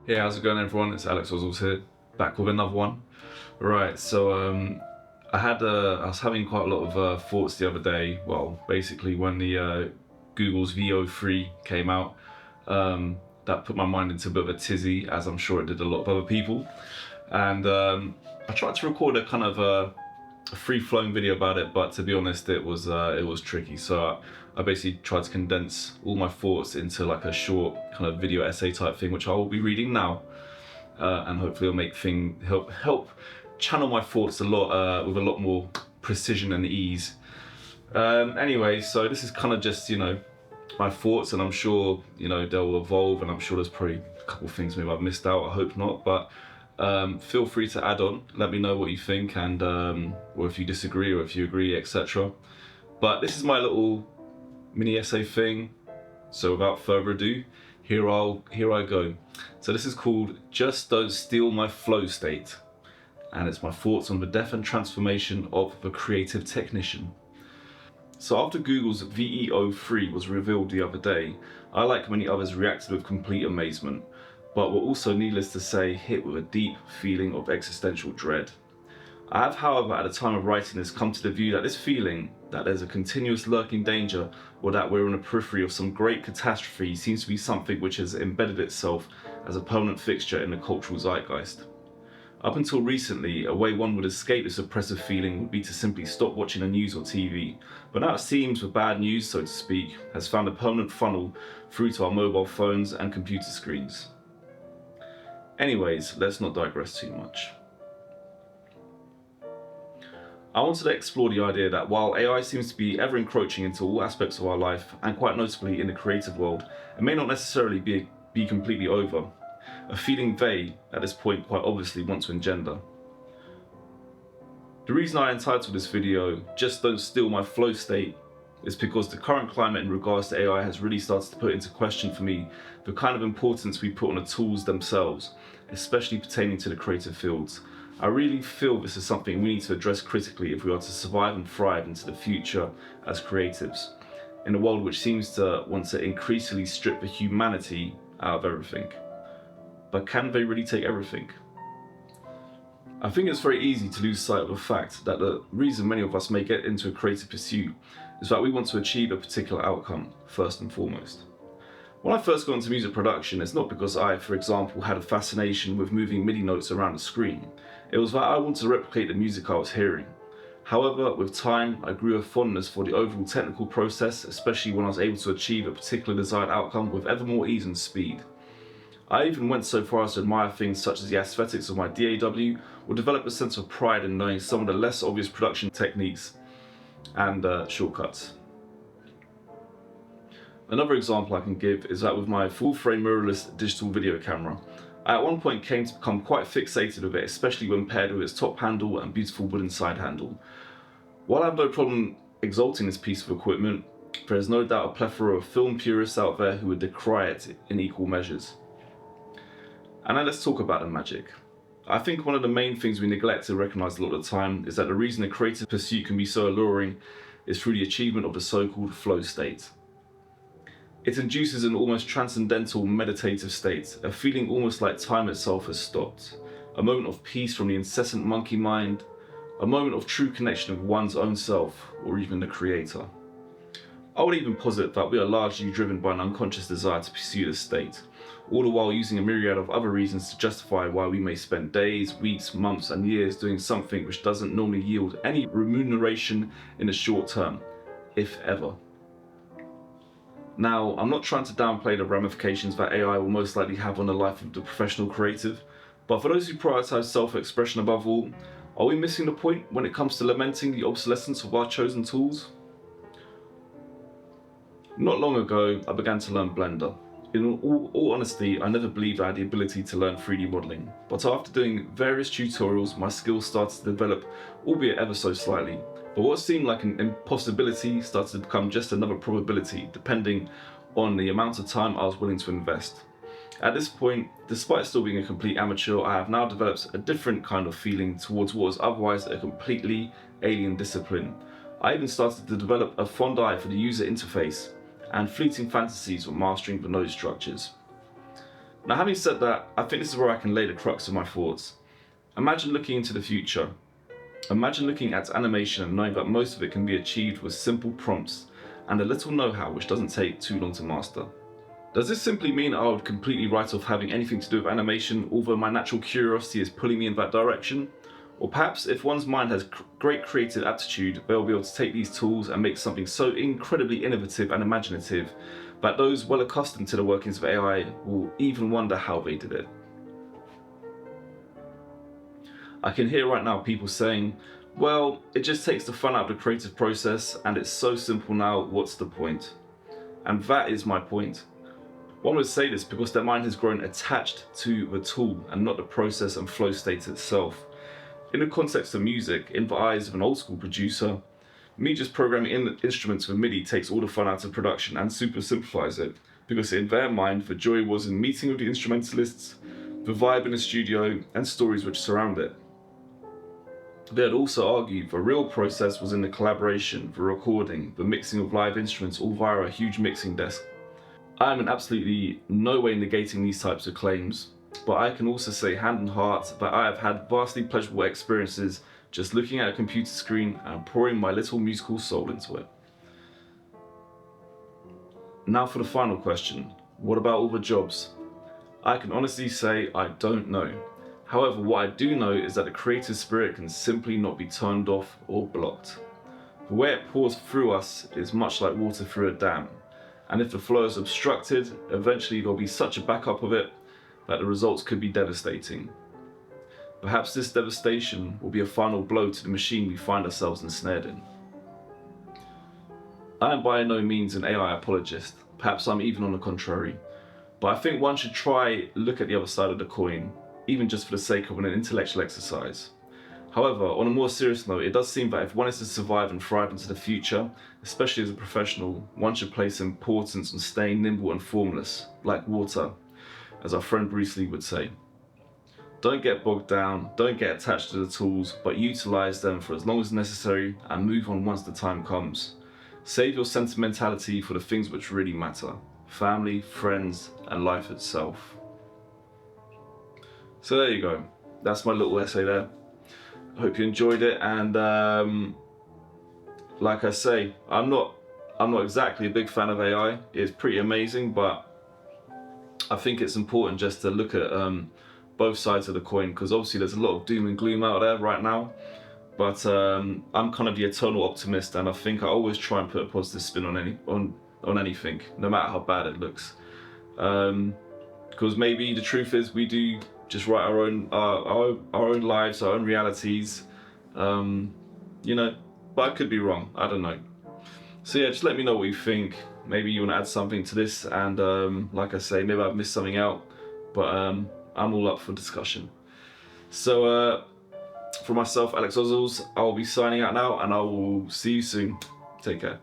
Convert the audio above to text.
Hey, how's it going, everyone? It's Alex Oswald here, back with another one. Right, so I was having quite a lot of thoughts the other day. Well, basically when the Google's VO3 came out, that put my mind into a bit of a tizzy, as I'm sure it did a lot of other people. And I tried to record a kind of a free-flowing video about it, but to be honest, it was tricky. So I basically tried to condense all my thoughts into like a short kind of video essay type thing, which I will be reading now, and hopefully it'll make help channel my thoughts a lot with a lot more precision and ease. Anyway, so this is kind of just my thoughts, and I'm sure they'll evolve, and I'm sure there's probably a couple of things maybe I've missed out. I hope not, but feel free to add on. Let me know what you think, and or if you disagree or if you agree, etc. But this is my little mini essay thing. So without further ado, here I go. So this is called "Just Don't Steal My Flow State," and it's my thoughts on the death and transformation of the creative technician. So after Google's VEO3 was revealed the other day, I, like many others, reacted with complete amazement, but were also, needless to say, hit with a deep feeling of existential dread. I have, however, at the time of writing this, come to the view that this feeling, that there's a continuous lurking danger, or that we're on the periphery of some great catastrophe, seems to be something which has embedded itself as a permanent fixture in the cultural zeitgeist. Up until recently, a way one would escape this oppressive feeling would be to simply stop watching the news or TV, but now it seems the bad news, so to speak, has found a permanent funnel through to our mobile phones and computer screens. Anyways, let's not digress too much. I wanted to explore the idea that while AI seems to be ever encroaching into all aspects of our life, and quite notably in the creative world, it may not necessarily be completely over, a feeling they, at this point, quite obviously want to engender. The reason I entitled this video, "Just Don't Steal My Flow State," is because the current climate in regards to AI has really started to put into question for me the kind of importance we put on the tools themselves, especially pertaining to the creative fields. I really feel this is something we need to address critically if we are to survive and thrive into the future as creatives, in a world which seems to want to increasingly strip the humanity out of everything. But can they really take everything? I think it's very easy to lose sight of the fact that the reason many of us may get into a creative pursuit is that we want to achieve a particular outcome, first and foremost. When I first got into music production, it's not because I, for example, had a fascination with moving MIDI notes around the screen. It was that I wanted to replicate the music I was hearing. However, with time, I grew a fondness for the overall technical process, especially when I was able to achieve a particular desired outcome with ever more ease and speed. I even went so far as to admire things such as the aesthetics of my DAW, or develop a sense of pride in knowing some of the less obvious production techniques and shortcuts. Another example I can give is that with my full-frame mirrorless digital video camera, I at one point came to become quite fixated with it, especially when paired with its top handle and beautiful wooden side handle. While I have no problem exalting this piece of equipment, there is no doubt a plethora of film purists out there who would decry it in equal measures. And now let's talk about the magic. I think one of the main things we neglect to recognise a lot of the time is that the reason a creative pursuit can be so alluring is through the achievement of the so-called flow state. It induces an almost transcendental meditative state, a feeling almost like time itself has stopped, a moment of peace from the incessant monkey mind, a moment of true connection with one's own self, or even the creator. I would even posit that we are largely driven by an unconscious desire to pursue this state, all the while using a myriad of other reasons to justify why we may spend days, weeks, months and years doing something which doesn't normally yield any remuneration in the short term, if ever. Now, I'm not trying to downplay the ramifications that AI will most likely have on the life of the professional creative, but for those who prioritise self-expression above all, are we missing the point when it comes to lamenting the obsolescence of our chosen tools? Not long ago, I began to learn Blender. In all honesty, I never believed I had the ability to learn 3D modelling, but after doing various tutorials, my skills started to develop, albeit ever so slightly. But what seemed like an impossibility started to become just another probability, depending on the amount of time I was willing to invest. At this point, despite still being a complete amateur, I have now developed a different kind of feeling towards what was otherwise a completely alien discipline. I even started to develop a fond eye for the user interface and fleeting fantasies of mastering the node structures. Now, having said that, I think this is where I can lay the crux of my thoughts. Imagine looking into the future. Imagine looking at animation and knowing that most of it can be achieved with simple prompts and a little know-how which doesn't take too long to master. Does this simply mean I would completely write off having anything to do with animation, although my natural curiosity is pulling me in that direction? Or perhaps if one's mind has great creative aptitude, they'll be able to take these tools and make something so incredibly innovative and imaginative that those well accustomed to the workings of AI will even wonder how they did it. I can hear right now people saying, well, it just takes the fun out of the creative process and it's so simple now, what's the point? And that is my point. One would say this because their mind has grown attached to the tool and not the process and flow state itself. In the context of music, in the eyes of an old school producer, me just programming in instruments with MIDI takes all the fun out of production and super simplifies it, because in their mind the joy was in meeting with the instrumentalists, the vibe in the studio and stories which surround it. They had also argued the real process was in the collaboration, the recording, the mixing of live instruments all via a huge mixing desk. I am in absolutely no way negating these types of claims, but I can also say hand on heart that I have had vastly pleasurable experiences just looking at a computer screen and pouring my little musical soul into it. Now for the final question, what about all the jobs? I can honestly say I don't know. However, what I do know is that the creative spirit can simply not be turned off or blocked. The way it pours through us is much like water through a dam, and if the flow is obstructed, eventually there'll be such a backup of it that the results could be devastating. Perhaps this devastation will be a final blow to the machine we find ourselves ensnared in. I am by no means an AI apologist, perhaps I'm even on the contrary, but I think one should try look at the other side of the coin, even just for the sake of an intellectual exercise. However, on a more serious note, it does seem that if one is to survive and thrive into the future, especially as a professional, one should place importance on staying nimble and formless, like water, as our friend Bruce Lee would say. Don't get bogged down, don't get attached to the tools, but utilize them for as long as necessary and move on once the time comes. Save your sentimentality for the things which really matter: family, friends, and life itself. So there you go, that's my little essay there. I hope you enjoyed it, and like I say, I'm not exactly a big fan of AI. It's pretty amazing, but I think it's important just to look at both sides of the coin, because obviously there's a lot of doom and gloom out there right now, but I'm kind of the eternal optimist, and I think I always try and put a positive spin on anything, no matter how bad it looks, because maybe the truth is we do just write our own lives, our own realities, you know, but I could be wrong, I don't know. So yeah, just let me know what you think. Maybe you want to add something to this, and like I say, maybe I've missed something out, but I'm all up for discussion. So for myself, Alex Ozzles, I will be signing out now, and I will see you soon. Take care.